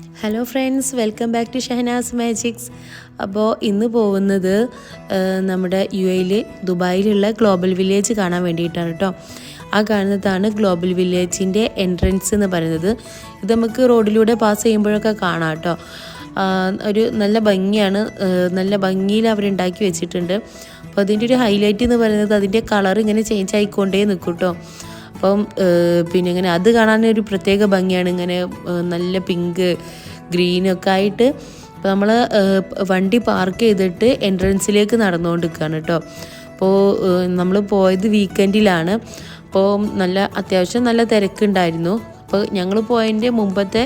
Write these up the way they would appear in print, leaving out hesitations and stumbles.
Hello friends, welcome back to Shahnaz magics. അപ്പോൾ ഇന്ന് പോകുന്നത് നമ്മുടെ UAE ദുബായിലുള്ള ഗ്ലോബൽ വില്ലേജ് കാണാൻ വേണ്ടിയിട്ടാണ് കേട്ടോ. ആ കാണുന്നതാണ് ഗ്ലോബൽ വില്ലേജിൻ്റെ എൻട്രൻസ് എന്ന് പറയുന്നത്. ഇത് നമുക്ക് റോഡിലൂടെ പാസ് ചെയ്യുമ്പോഴൊക്കെ കാണാം കേട്ടോ. ഒരു നല്ല ഭംഗിയാണ്, നല്ല ഭംഗിയിൽ അവരുണ്ടാക്കി വെച്ചിട്ടുണ്ട്. അപ്പോൾ അതിൻ്റെ ഒരു ഹൈലൈറ്റ് എന്ന് പറയുന്നത് അതിൻ്റെ കളർ ഇങ്ങനെ ചേഞ്ച് ആയിക്കൊണ്ടേ നിൽക്കും കേട്ടോ. അപ്പം പിന്നെ ഇങ്ങനെ അത് കാണാനൊരു പ്രത്യേക ഭംഗിയാണ്, ഇങ്ങനെ നല്ല പിങ്ക് ഗ്രീനൊക്കെ ആയിട്ട്. അപ്പോൾ നമ്മൾ വണ്ടി പാർക്ക് ചെയ്തിട്ട് എൻട്രൻസിലേക്ക് നടന്നുകൊണ്ടിരിക്കുകയാണ് കേട്ടോ. അപ്പോൾ നമ്മൾ പോയത് വീക്കെൻഡിലാണ്. അപ്പോൾ അത്യാവശ്യം നല്ല തിരക്കുണ്ടായിരുന്നു. അപ്പോൾ ഞങ്ങൾ പോയതിൻ്റെ മുമ്പത്തെ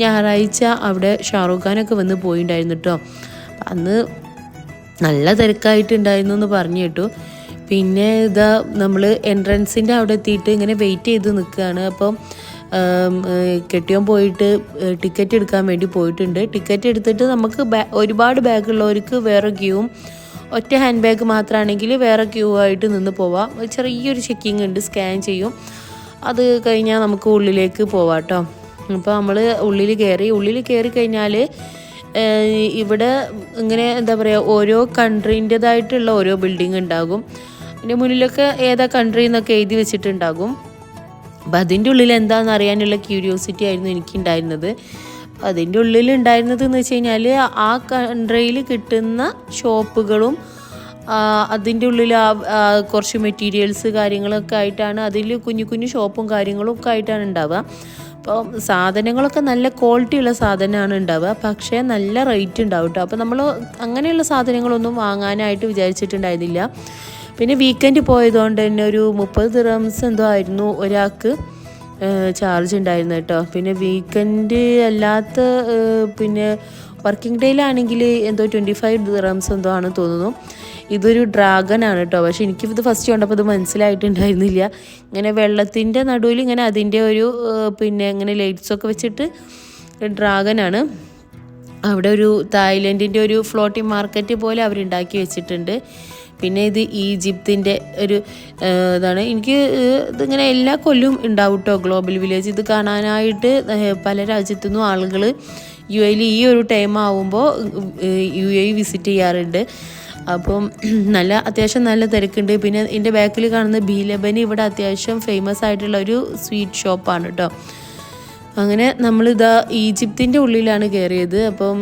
ഞായറാഴ്ച അവിടെ ഷാറൂഖ് ഖാനൊക്കെ വന്ന് പോയിട്ടുണ്ടായിരുന്നു കേട്ടോ. അന്ന് നല്ല തിരക്കായിട്ടുണ്ടായിരുന്നു എന്ന് പറഞ്ഞു കേട്ടു. പിന്നെ ഇതാ നമ്മൾ എൻട്രൻസിൻ്റെ അവിടെ എത്തിയിട്ട് ഇങ്ങനെ വെയിറ്റ് ചെയ്ത് നിൽക്കുകയാണ്. അപ്പം കെട്ടിയോൻ പോയിട്ട് ടിക്കറ്റ് എടുക്കാൻ വേണ്ടി പോയിട്ടുണ്ട്. ടിക്കറ്റ് എടുത്തിട്ട് നമുക്ക് ഒരുപാട് ബാഗുള്ളവർക്ക് വേറെ ക്യൂവും, ഒറ്റ ഹാൻഡ് ബാഗ് മാത്രമാണെങ്കിൽ വേറെ ക്യൂ ആയിട്ട് നിന്ന് പോവാം. ചെറിയൊരു ചെക്കിങ് ഉണ്ട്, സ്കാൻ ചെയ്യും. അത് കഴിഞ്ഞാൽ നമുക്ക് ഉള്ളിലേക്ക് പോവാം കേട്ടോ. അപ്പോൾ നമ്മൾ ഉള്ളിൽ കയറി കഴിഞ്ഞാൽ ഇവിടെ ഇങ്ങനെ എന്താ പറയുക, ഓരോ കൺട്രീൻ്റെതായിട്ടുള്ള ഓരോ ബിൽഡിംഗ് ഉണ്ടാകും. അതിൻ്റെ മുന്നിലൊക്കെ ഏതാ കൺട്രി എന്നൊക്കെ എഴുതി വെച്ചിട്ടുണ്ടാകും. അപ്പം അതിൻ്റെ ഉള്ളിൽ എന്താണെന്ന് അറിയാനുള്ള ക്യൂരിയോസിറ്റി ആയിരുന്നു എനിക്കുണ്ടായിരുന്നത്. അതിൻ്റെ ഉള്ളിൽ ഉണ്ടായിരുന്നത് എന്ന് വെച്ച് കഴിഞ്ഞാൽ ആ കൺട്രിയിൽ കിട്ടുന്ന ഷോപ്പുകളും അതിൻ്റെ ഉള്ളിൽ കുറച്ച് മെറ്റീരിയൽസ് കാര്യങ്ങളൊക്കെ ആയിട്ടാണ്, അതിൽ കുഞ്ഞു കുഞ്ഞു ഷോപ്പും കാര്യങ്ങളും ഒക്കെ ആയിട്ടാണ് ഉണ്ടാവുക. അപ്പോൾ സാധനങ്ങളൊക്കെ നല്ല ക്വാളിറ്റിയുള്ള സാധനമാണ് ഉണ്ടാവുക, പക്ഷേ നല്ല റേറ്റ് ഉണ്ടാവും കേട്ടോ. അപ്പോൾ നമ്മൾ അങ്ങനെയുള്ള സാധനങ്ങളൊന്നും വാങ്ങാനായിട്ട് വിചാരിച്ചിട്ടുണ്ടായിരുന്നില്ല. പിന്നെ വീക്കെൻഡ് പോയതുകൊണ്ട് തന്നെ ഒരു 30 ദിർഹംസ് എന്തോ ആയിരുന്നു ഒരാൾക്ക് ചാർജ് ഉണ്ടായിരുന്നു കേട്ടോ. പിന്നെ വീക്കെൻഡ് അല്ലാത്ത പിന്നെ വർക്കിംഗ് ഡേയിലാണെങ്കിൽ എന്തോ 25 ദിർഹംസ് എന്തോ ആണെന്ന് തോന്നുന്നു. ഇതൊരു ഡ്രാഗൺ ആണ് കേട്ടോ. പക്ഷെ എനിക്കിത് ഫസ്റ്റ് കണ്ടപ്പോൾ ഇത് മനസ്സിലായിട്ടുണ്ടായിരുന്നില്ല. ഇങ്ങനെ വെള്ളത്തിൻ്റെ നടുവിൽ ഇങ്ങനെ അതിൻ്റെ ഒരു പിന്നെ ഇങ്ങനെ ലൈറ്റ്സൊക്കെ വെച്ചിട്ട് ഡ്രാഗനാണ്. അവിടെ ഒരു തായ്ലൻഡിൻ്റെ ഒരു ഫ്ലോട്ടിംഗ് മാർക്കറ്റ് പോലെ അവരുണ്ടാക്കി വെച്ചിട്ടുണ്ട്. പിന്നെ ഇത് ഈജിപ്തിൻ്റെ ഒരു ഇതാണ്. എനിക്ക് ഇതിങ്ങനെ എല്ലാ കൊല്ലവും ഉണ്ടാവും കേട്ടോ ഗ്ലോബൽ വില്ലേജ്. ഇത് കാണാനായിട്ട് പല രാജ്യത്തു നിന്നും ആളുകൾ UAE ഈ ഒരു ടൈം ആവുമ്പോൾ UAE വിസിറ്റ് ചെയ്യാറുണ്ട്. അപ്പം അത്യാവശ്യം നല്ല തിരക്കുണ്ട്. പിന്നെ എൻ്റെ ബാക്കിൽ കാണുന്ന ബീലബനി ഇവിടെ അത്യാവശ്യം ഫേമസ് ആയിട്ടുള്ള ഒരു സ്വീറ്റ് ഷോപ്പാണ് കേട്ടോ. അങ്ങനെ നമ്മളിതാ ഈജിപ്തിൻ്റെ ഉള്ളിലാണ് കയറിയത്. അപ്പം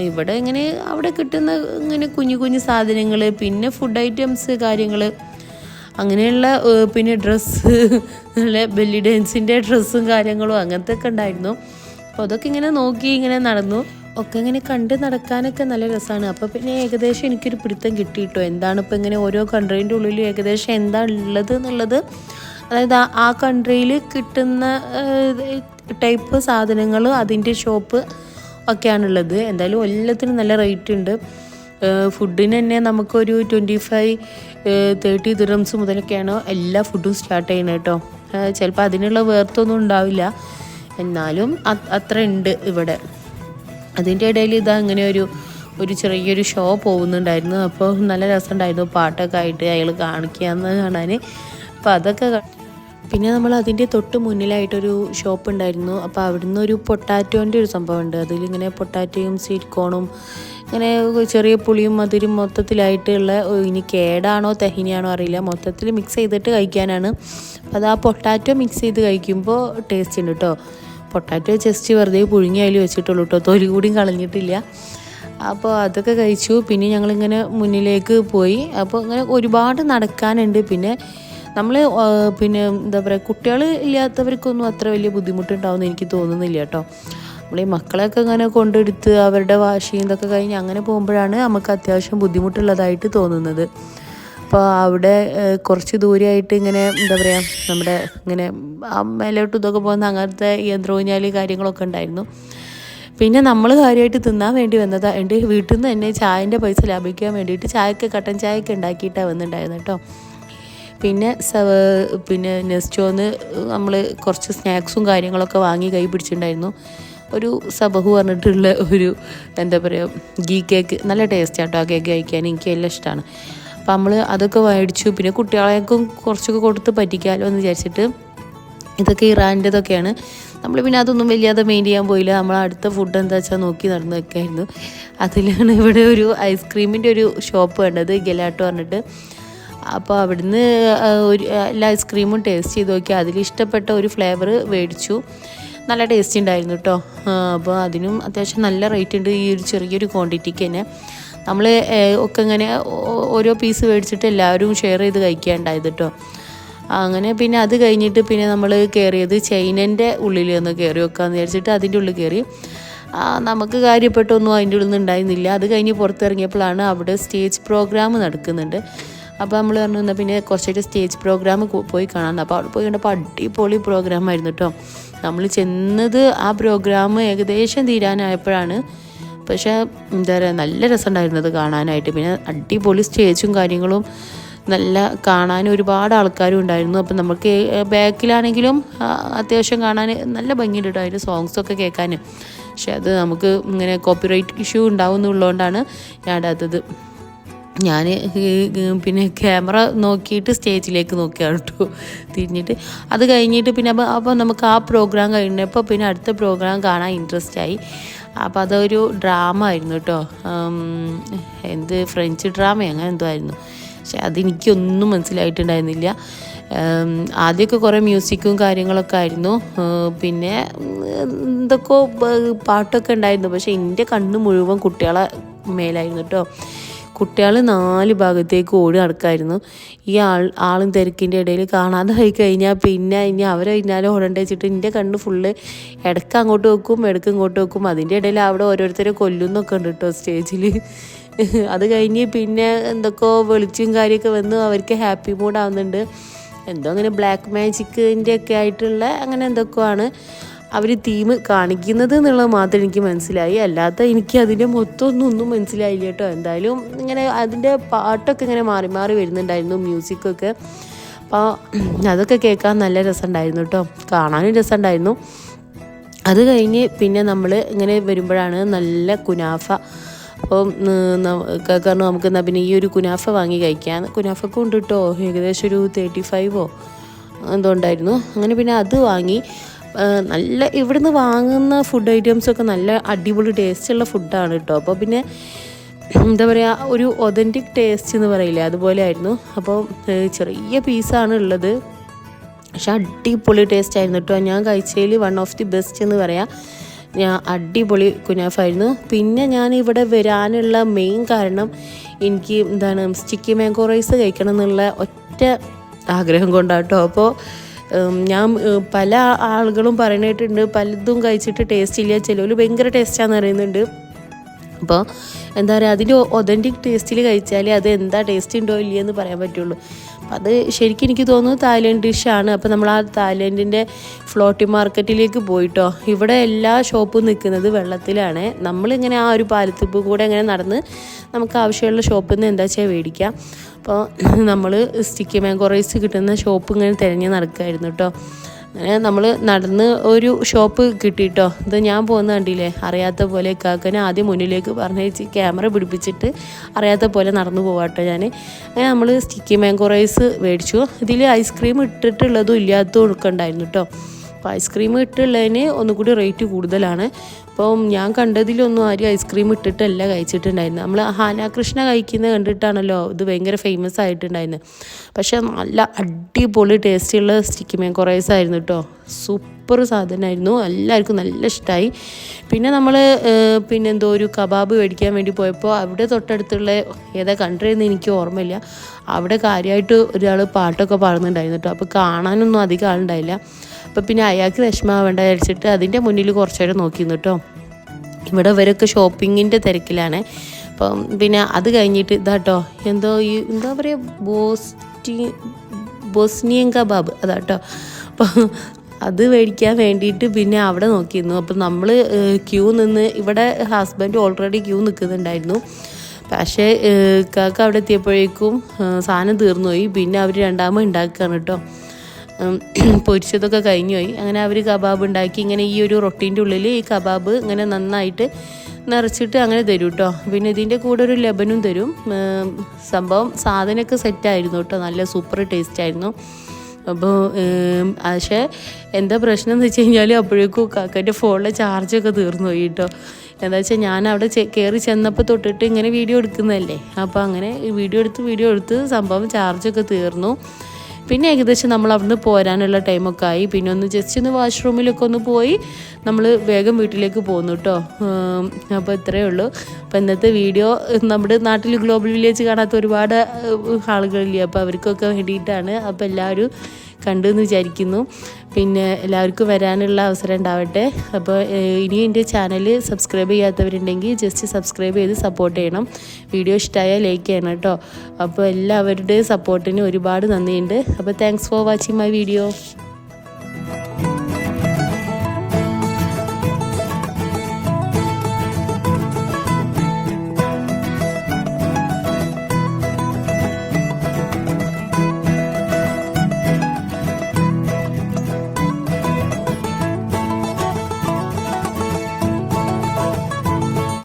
ഇവിടെ ഇങ്ങനെ അവിടെ കിട്ടുന്ന ഇങ്ങനെ കുഞ്ഞു കുഞ്ഞു സാധനങ്ങൾ, പിന്നെ ഫുഡ് ഐറ്റംസ് കാര്യങ്ങൾ, അങ്ങനെയുള്ള പിന്നെ ഡ്രസ്സ്, നല്ല ബെല്ലി ഡാൻസിൻ്റെ ഡ്രസ്സും കാര്യങ്ങളും അങ്ങനത്തെ ഒക്കെ ഉണ്ടായിരുന്നു. അപ്പോൾ അതൊക്കെ ഇങ്ങനെ നോക്കി ഇങ്ങനെ നടന്നു. ഒക്കെ ഇങ്ങനെ കണ്ട് നടക്കാനൊക്കെ നല്ല രസമാണ്. അപ്പോൾ പിന്നെ ഏകദേശം എനിക്കൊരു പിടുത്തം കിട്ടിയിട്ടോ, എന്താണ് ഇപ്പോൾ ഇങ്ങനെ ഓരോ കൺട്രീൻ്റെ ഉള്ളിൽ ഏകദേശം എന്താണ് ഉള്ളത് എന്നുള്ളത്. അതായത് ആ കൺട്രിയിൽ കിട്ടുന്ന ടൈപ്പ് സാധനങ്ങൾ, അതിൻ്റെ ഷോപ്പ് ഒക്കെയാണുള്ളത്. എന്തായാലും എല്ലാത്തിനും നല്ല റേറ്റ് ഉണ്ട്. ഫുഡിന് തന്നെ നമുക്കൊരു 25-30 ദിർഹംസ് മുതലൊക്കെയാണ് എല്ലാ ഫുഡും സ്റ്റാർട്ട് ചെയ്യുന്നത് കേട്ടോ. ചിലപ്പോൾ അതിനുള്ള വേർത്തൊന്നും ഉണ്ടാവില്ല, എന്നാലും അത്ര ഉണ്ട് ഇവിടെ. അതിൻ്റെ ഇടയിൽ ഇതാ ഇങ്ങനെ ഒരു ചെറിയൊരു ഷോ പോകുന്നുണ്ടായിരുന്നു. അപ്പോൾ നല്ല രസമുണ്ടായിരുന്നു, പാട്ടൊക്കെ ആയിട്ട് അയാൾ കാണിക്കുകയെന്ന് കാണാൻ. അപ്പോൾ അതൊക്കെ. പിന്നെ നമ്മൾ അതിൻ്റെ തൊട്ട് മുന്നിലായിട്ടൊരു ഷോപ്പ് ഉണ്ടായിരുന്നു. അപ്പോൾ അവിടുന്ന് ഒരു പൊട്ടാറ്റോൻ്റെ ഒരു സംഭവമുണ്ട്. അതിലിങ്ങനെ പൊട്ടാറ്റോയും സ്വീറ്റ് കോണും ഇങ്ങനെ ചെറിയ പുളിയും മധുരം മൊത്തത്തിലായിട്ടുള്ള, ഇനി കേടാണോ തെഹിനിയാണോ അറിയില്ല, മൊത്തത്തിൽ മിക്സ് ചെയ്തിട്ട് കഴിക്കാനാണ്. അപ്പോൾ അത് ആ പൊട്ടാറ്റോ മിക്സ് ചെയ്ത് കഴിക്കുമ്പോൾ ടേസ്റ്റ് ഉണ്ട് കേട്ടോ. പൊട്ടാറ്റോ ജസ്റ്റ് വെറുതെ പുഴുങ്ങി അതിൽ വെച്ചിട്ടുള്ളൂ കേട്ടോ, തൊലി കൂടിയും കളഞ്ഞിട്ടില്ല. അപ്പോൾ അതൊക്കെ കഴിച്ചു. പിന്നെ ഞങ്ങളിങ്ങനെ മുന്നിലേക്ക് പോയി. അപ്പോൾ ഇങ്ങനെ ഒരുപാട് നടക്കാനുണ്ട്. പിന്നെ നമ്മൾ പിന്നെ എന്താ പറയുക, കുട്ടികൾ ഇല്ലാത്തവർക്കൊന്നും അത്ര വലിയ ബുദ്ധിമുട്ടുണ്ടാവുമെന്ന് എനിക്ക് തോന്നുന്നില്ല കേട്ടോ. നമ്മൾ ഈ മക്കളെയൊക്കെ ഇങ്ങനെ കൊണ്ടെടുത്ത് അവരുടെ വാശിയും ഇതൊക്കെ കഴിഞ്ഞ് അങ്ങനെ പോകുമ്പോഴാണ് നമുക്ക് അത്യാവശ്യം ബുദ്ധിമുട്ടുള്ളതായിട്ട് തോന്നുന്നത്. അപ്പോൾ അവിടെ കുറച്ച് ദൂരമായിട്ട് ഇങ്ങനെ എന്താ പറയുക, നമ്മുടെ ഇങ്ങനെ മേലോട്ട് ഇതൊക്കെ പോകുന്ന അങ്ങനത്തെ യന്ത്രൂഞ്ഞാൽ കാര്യങ്ങളൊക്കെ ഉണ്ടായിരുന്നു. പിന്നെ നമ്മൾ കാര്യമായിട്ട് തിന്നാൻ വേണ്ടി വന്നതാണ്. എൻ്റെ വീട്ടിൽ നിന്ന് തന്നെ ചായൻ്റെ പൈസ ലാഭിക്കാൻ വേണ്ടിയിട്ട് കട്ടൻ ചായയൊക്കെ ഉണ്ടാക്കിയിട്ടാണ് വന്നിട്ടുണ്ടായിരുന്നു കേട്ടോ. പിന്നെ നെസ്റ്റോന്ന് നമ്മൾ കുറച്ച് സ്നാക്സും കാര്യങ്ങളൊക്കെ വാങ്ങി കൈ പിടിച്ചിട്ടുണ്ടായിരുന്നു. ഒരു സബഹു പറഞ്ഞിട്ടുള്ള ഒരു എന്താ പറയുക ഗീ കേക്ക്, നല്ല ടേസ്റ്റാണ് കേട്ടോ ആ കേക്ക് കഴിക്കാൻ, എനിക്ക് എല്ലാം ഇഷ്ടമാണ്. അപ്പോൾ നമ്മൾ അതൊക്കെ മേടിച്ചു. പിന്നെ കുട്ടികളെക്കും കുറച്ചൊക്കെ കൊടുത്ത് പറ്റിക്കാമല്ലോ എന്ന് വിചാരിച്ചിട്ട് ഇതൊക്കെ ഇറാൻ്റെതൊക്കെയാണ്. നമ്മൾ പിന്നെ അതൊന്നും വലിയാതെ മെയിൻ ചെയ്യാൻ പോയില്ല. നമ്മൾ അടുത്ത ഫുഡ് എന്താ വെച്ചാൽ നോക്കി നടന്നു വെക്കായിരുന്നു. അതിലാണ് ഇവിടെ ഒരു ഐസ്ക്രീമിൻ്റെ ഒരു ഷോപ്പ് കണ്ടത്, ഗെലാട്ടോ പറഞ്ഞിട്ട്. അപ്പോൾ അവിടുന്ന് എല്ലാ ഐസ്ക്രീമും ടേസ്റ്റ് ചെയ്ത് നോക്കി. അതിലിഷ്ടപ്പെട്ട ഒരു ഫ്ലേവർ മേടിച്ചു. നല്ല ടേസ്റ്റ് ഉണ്ടായിരുന്നു കേട്ടോ. അപ്പോൾ അതിനും അത്യാവശ്യം നല്ല റേറ്റ് ഉണ്ട് ഈ ഒരു ചെറിയൊരു ക്വാണ്ടിറ്റിക്ക് തന്നെ. നമ്മൾ ഒക്കെ ഇങ്ങനെ ഓരോ പീസ് മേടിച്ചിട്ട് എല്ലാവരും ഷെയർ ചെയ്ത് കഴിക്കാനുണ്ടായത് കേട്ടോ. അങ്ങനെ പിന്നെ അത് കഴിഞ്ഞിട്ട് പിന്നെ നമ്മൾ കയറിയത് ചൈനൻ്റെ ഉള്ളിൽ ഒന്ന് കയറി വെക്കാമെന്ന് വിചാരിച്ചിട്ട് അതിൻ്റെ ഉള്ളിൽ കയറി. നമുക്ക് കാര്യപ്പെട്ടൊന്നും അതിൻ്റെ ഉള്ളിൽ നിന്ന് ഉണ്ടായിരുന്നില്ല. അത് കഴിഞ്ഞ് പുറത്തിറങ്ങിയപ്പോഴാണ് അവിടെ സ്റ്റേജ് പ്രോഗ്രാം നടക്കുന്നുണ്ട്. അപ്പോൾ നമ്മൾ പറഞ്ഞു എന്നാൽ പിന്നെ കുറച്ചായിട്ട് സ്റ്റേജ് പ്രോഗ്രാം പോയി കാണാൻ. അപ്പോൾ അവിടെ പോയി കണ്ടപ്പോൾ അടിപൊളി പ്രോഗ്രാമായിരുന്നു കേട്ടോ. നമ്മൾ ചെന്നത് ആ പ്രോഗ്രാം ഏകദേശം തീരാനായപ്പോഴാണ്. പക്ഷേ എന്താ പറയുക, നല്ല രസമുണ്ടായിരുന്നത് കാണാനായിട്ട്. പിന്നെ അടിപൊളി സ്റ്റേജും കാര്യങ്ങളും, നല്ല കാണാൻ ഒരുപാട് ആൾക്കാരും ഉണ്ടായിരുന്നു. അപ്പം നമുക്ക് ബാക്കിലാണെങ്കിലും അത്യാവശ്യം കാണാൻ നല്ല ഭംഗിയുണ്ട് കേട്ടോ അതിൻ്റെ സോങ്സൊക്കെ കേൾക്കാൻ. പക്ഷെ അത് നമുക്ക് ഇങ്ങനെ കോപ്പിറൈറ്റ് ഇഷ്യൂ ഉണ്ടാവുന്നുള്ളതുകൊണ്ടാണ് ഞാൻ ഇടാത്തത്. ഞാൻ പിന്നെ ക്യാമറ നോക്കിയിട്ട് സ്റ്റേജിലേക്ക് നോക്കിയാണ് കേട്ടോ തിരിഞ്ഞിട്ട്. അത് കഴിഞ്ഞിട്ട് പിന്നെ അപ്പോൾ നമുക്ക് ആ പ്രോഗ്രാം കഴിഞ്ഞപ്പോൾ പിന്നെ അടുത്ത പ്രോഗ്രാം കാണാൻ ഇൻട്രസ്റ്റ് ആയി. അപ്പോൾ അതൊരു ഡ്രാമ ആയിരുന്നു കേട്ടോ. ഫ്രഞ്ച് ഡ്രാമ അങ്ങനെ എന്തോ ആയിരുന്നു. പക്ഷെ അതെനിക്കൊന്നും മനസ്സിലായിട്ടുണ്ടായിരുന്നില്ല. ആദ്യമൊക്കെ കുറേ മ്യൂസിക്കും കാര്യങ്ങളൊക്കെ ആയിരുന്നു. പിന്നെ എന്തൊക്കെ പാട്ടൊക്കെ ഉണ്ടായിരുന്നു. പക്ഷെ എൻ്റെ കണ്ണ് മുഴുവൻ കുട്ടികളെ മേലായിരുന്നു കേട്ടോ. കുട്ടികൾ 4 ഭാഗത്തേക്ക് ഓടി നടക്കായിരുന്നു. ഈ ആളും തിരക്കിൻ്റെ ഇടയിൽ കാണാതെ ആയി കഴിഞ്ഞാൽ പിന്നെ ഇനി അവരെ പിന്നാലെ ഓടേണ്ട വെച്ചിട്ട് എൻ്റെ കണ്ണ് ഫുള്ള് ഇടയ്ക്ക് അങ്ങോട്ട് വെക്കും, ഇടയ്ക്ക് ഇങ്ങോട്ട് വെക്കും. അതിൻ്റെ ഇടയിൽ അവിടെ ഓരോരുത്തരെ കൊല്ലുന്നൊക്കെ ഉണ്ട് കേട്ടോ സ്റ്റേജിൽ. അത് കഴിഞ്ഞ് പിന്നെ എന്തൊക്കെയോ വെളിച്ചും കാര്യമൊക്കെ വന്ന് അവർക്ക് ഹാപ്പി മൂഡ് ആവുന്നുണ്ട്. എന്തോ അങ്ങനെ ബ്ലാക്ക് മാജിക്കിൻ്റെ ഒക്കെ ആയിട്ടുള്ള അങ്ങനെ എന്തൊക്കെയാണ് അവർ തീം കാണിക്കുന്നത് എന്നുള്ളത് മാത്രം എനിക്ക് മനസ്സിലായി. അല്ലാത്ത എനിക്ക് അതിൻ്റെ മൊത്തം ഒന്നും മനസ്സിലായില്ല കേട്ടോ. എന്തായാലും ഇങ്ങനെ അതിൻ്റെ പാട്ടൊക്കെ ഇങ്ങനെ മാറി മാറി വരുന്നുണ്ടായിരുന്നു, മ്യൂസിക്കൊക്കെ. അപ്പോൾ അതൊക്കെ കേൾക്കാൻ നല്ല രസമുണ്ടായിരുന്നു കേട്ടോ, കാണാനും രസമുണ്ടായിരുന്നു. അത് കഴിഞ്ഞ് പിന്നെ നമ്മൾ ഇങ്ങനെ വരുമ്പോഴാണ് നല്ല കുനാഫ. അപ്പം കാരണം നമുക്ക് എന്നാൽ പിന്നെ ഈ ഒരു കുനാഫ വാങ്ങി കഴിക്കാൻ. കുനാഫൊക്കെ ഉണ്ട് കേട്ടോ, ഏകദേശം ഒരു 35 എന്തോ ഉണ്ടായിരുന്നു. അങ്ങനെ പിന്നെ അത് വാങ്ങി. നല്ല ഇവിടുന്ന് വാങ്ങുന്ന ഫുഡ് ഐറ്റംസൊക്കെ നല്ല അടിപൊളി ടേസ്റ്റുള്ള ഫുഡാണ് കേട്ടോ. അപ്പോൾ പിന്നെ എന്താ പറയുക, ഒരു ഒതൻറ്റിക് ടേസ്റ്റ് എന്ന് പറയില്ലേ, അതുപോലെ ആയിരുന്നു. അപ്പോൾ ചെറിയ പീസാണ് ഉള്ളത്, പക്ഷെ അടിപൊളി ടേസ്റ്റ് ആയിരുന്നു കേട്ടോ. ഞാൻ കഴിച്ചതിൽ വൺ ഓഫ് ദി ബെസ്റ്റ് എന്ന് പറയാം. അടിപൊളി കുനാഫായിരുന്നു. പിന്നെ ഞാൻ ഇവിടെ വരാനുള്ള മെയിൻ കാരണം എനിക്ക് സ്റ്റിക്കി മാംഗോ റൈസ് കഴിക്കണം എന്നുള്ള ഒറ്റ ആഗ്രഹം കൊണ്ടാട്ടോ. അപ്പോൾ ഞാൻ പല ആളുകളും പറയുന്നിട്ടുണ്ട്, പലതും കഴിച്ചിട്ട് ടേസ്റ്റ് ഇല്ല, ചിലവർ ഭയങ്കര ടേസ്റ്റാന്ന് പറയുന്നുണ്ട്. അപ്പോൾ എന്താ പറയുക, അതിൻ്റെ ഒതൻറ്റിക് ടേസ്റ്റിൽ കഴിച്ചാൽ അത് എന്താ ടേസ്റ്റ് ഉണ്ടോ ഇല്ലയെന്ന് പറയാൻ പറ്റുള്ളൂ. അപ്പം അത് ശരിക്കും എനിക്ക് തോന്നുന്നു തായ്ലൻഡ് ഡിഷാണ്. അപ്പോൾ നമ്മൾ ആ തായ്ലൻഡിൻ്റെ ഫ്ലോട്ടിംഗ് മാർക്കറ്റിലേക്ക് പോയിട്ടോ. ഇവിടെ എല്ലാ ഷോപ്പും നിൽക്കുന്നത് വെള്ളത്തിലാണ്. നമ്മളിങ്ങനെ ആ ഒരു പാലത്തിപ്പ് കൂടെ ഇങ്ങനെ നടന്ന് നമുക്ക് ആവശ്യമുള്ള ഷോപ്പിൽ നിന്ന് എന്താ വെച്ചാൽ മേടിക്കാം. അപ്പോൾ നമ്മൾ സ്റ്റിക്കി മാംഗോ റൈസ് കിട്ടുന്ന ഷോപ്പ് ഇങ്ങനെ തിരഞ്ഞ് നടക്കുമായിരുന്നു കേട്ടോ. അങ്ങനെ നമ്മൾ നടന്ന് ഒരു ഷോപ്പ് കിട്ടിയിട്ടോ. ഇത് ഞാൻ പോകുന്ന കണ്ടില്ലേ, അറിയാത്ത പോലെ കാക്കനെ ആദ്യം മുന്നിലേക്ക് പറഞ്ഞേച്ച് ക്യാമറ പിടിപ്പിച്ചിട്ട് അറിയാത്ത പോലെ നടന്നു പോവാട്ടോ ഞാൻ. അങ്ങനെ നമ്മൾ സ്റ്റിക്കി മാംഗോ റൈസ് മേടിച്ചു. ഇതിൽ ഐസ്ക്രീം ഇട്ടിട്ടുള്ളതും ഇല്ലാത്തതും ഒക്കെ ഉണ്ടായിരുന്നു കേട്ടോ. അപ്പോൾ ഐസ്ക്രീം ഇട്ടുള്ളതിന് ഒന്നുകൂടി റേറ്റ് കൂടുതലാണ്. അപ്പം ഞാൻ കണ്ടതിലൊന്നും ആരും ഐസ്ക്രീം ഇട്ടിട്ടല്ല കഴിച്ചിട്ടുണ്ടായിരുന്നു. നമ്മൾ ഹാനാകൃഷ്ണ കഴിക്കുന്നത് കണ്ടിട്ടാണല്ലോ ഇത് ഭയങ്കര ഫേമസ് ആയിട്ടുണ്ടായിരുന്നത്. പക്ഷേ നല്ല അടിപൊളി ടേസ്റ്റുള്ള സ്റ്റിക്കി മാംഗോ റൈസ് ആയിരുന്നു കേട്ടോ. സൂപ്പർ സാധനമായിരുന്നു, എല്ലാവർക്കും നല്ല ഇഷ്ടമായി. പിന്നെ നമ്മൾ പിന്നെന്തോ ഒരു കബാബ് മേടിക്കാൻ വേണ്ടി പോയപ്പോൾ അവിടെ തൊട്ടടുത്തുള്ള ഏതാ കൺട്രിയെന്ന് എനിക്ക് ഓർമ്മയില്ല, അവിടെ കാര്യമായിട്ട് ഒരാൾ പാട്ടൊക്കെ പാടുന്നുണ്ടായിരുന്നു കേട്ടോ. അപ്പോൾ കാണാനൊന്നും അധികം ആളുണ്ടായില്ല. അപ്പോൾ പിന്നെ അയാൾക്ക് വിഷമാവേണ്ട വിചാരിച്ചിട്ട് അതിൻ്റെ മുന്നിൽ കുറച്ച് നേരം നോക്കിയിരുന്നു കേട്ടോ. ഇവിടെ ഇവരൊക്കെ ഷോപ്പിങ്ങിൻ്റെ തിരക്കിലാണ്. അപ്പം പിന്നെ അത് കഴിഞ്ഞിട്ട് ഇതാട്ടോ, എന്താ പറയുക, ബോസ്നിയൻ കബാബ് അതാട്ടോ. അപ്പോൾ അത് മേടിക്കാൻ വേണ്ടിയിട്ട് പിന്നെ അവിടെ നോക്കിയിരുന്നു. അപ്പം നമ്മൾ ക്യൂ നിന്ന്, ഇവിടെ ഹസ്ബൻഡ് ഓൾറെഡി ക്യൂ നിൽക്കുന്നുണ്ടായിരുന്നു. പക്ഷേ കാക്ക അവിടെ എത്തിയപ്പോഴേക്കും സാധനം തീർന്നു പോയി. പിന്നെ അവർ രണ്ടാമത് ഉണ്ടാക്കുകയാണ് കേട്ടോ. പൊരിച്ചതൊക്കെ കഴിഞ്ഞു പോയി. അങ്ങനെ അവർ കബാബ് ഉണ്ടാക്കി. ഇങ്ങനെ ഈ ഒരു റൊട്ടീൻ്റെ ഉള്ളിൽ ഈ കബാബ് ഇങ്ങനെ നന്നായിട്ട് നിറച്ചിട്ട് അങ്ങനെ തരും കേട്ടോ. പിന്നെ ഇതിൻ്റെ കൂടെ ഒരു ലബനും തരും. സംഭവം സാധനമൊക്കെ സെറ്റായിരുന്നു കേട്ടോ, നല്ല സൂപ്പർ ടേസ്റ്റ് ആയിരുന്നു. അപ്പോൾ പക്ഷേ എന്താ പ്രശ്നം എന്ന് വെച്ച് കഴിഞ്ഞാൽ അപ്പോഴേക്കും കാക്കൻ്റെ ഫോണിലെ ചാർജൊക്കെ തീർന്നു പോയി കേട്ടോ. എന്താ വെച്ചാൽ ഞാൻ അവിടെ കയറി ചെന്നപ്പോൾ തൊട്ടിട്ട് ഇങ്ങനെ വീഡിയോ എടുക്കുന്നതല്ലേ, അപ്പോൾ അങ്ങനെ വീഡിയോ എടുത്ത് സംഭവം ചാർജൊക്കെ തീർന്നു. പിന്നെ ഏകദേശം നമ്മൾ അവിടുന്ന് പോരാനുള്ള ടൈമൊക്കെ ആയി. പിന്നെ ഒന്ന് ജസ്റ്റ് ഒന്ന് വാഷ്റൂമിലൊക്കെ ഒന്ന് പോയി നമ്മൾ വേഗം വീട്ടിലേക്ക് പോന്നു കേട്ടോ. അപ്പോൾ ഇത്രയേ ഉള്ളൂ. അപ്പോൾ ഇന്നത്തെ വീഡിയോ നമ്മുടെ നാട്ടിൽ ഗ്ലോബൽ വില്ലേജ് കാണാത്ത ഒരുപാട് ആളുകളില്ലേ, അപ്പോൾ അവർക്കൊക്കെ വേണ്ടിയിട്ടാണ്. അപ്പോൾ എല്ലാവരും കണ്ടു എന്ന് വിചാരിക്കുന്നു. പിന്നെ എല്ലാവർക്കും വരാനുള്ള അവസരം ഉണ്ടാവട്ടെ. അപ്പോൾ ഇനി എൻ്റെ ചാനൽ സബ്സ്ക്രൈബ് ചെയ്യാത്തവരുണ്ടെങ്കിൽ ജസ്റ്റ് സബ്സ്ക്രൈബ് ചെയ്ത് സപ്പോർട്ട് ചെയ്യണം. വീഡിയോ ഇഷ്ടമായാൽ ലൈക്ക് ചെയ്യണം കേട്ടോ. അപ്പോൾ എല്ലാവരുടെയും സപ്പോർട്ടിന് ഒരുപാട് നന്ദിയുണ്ട്. അപ്പോൾ thanks for watching my video.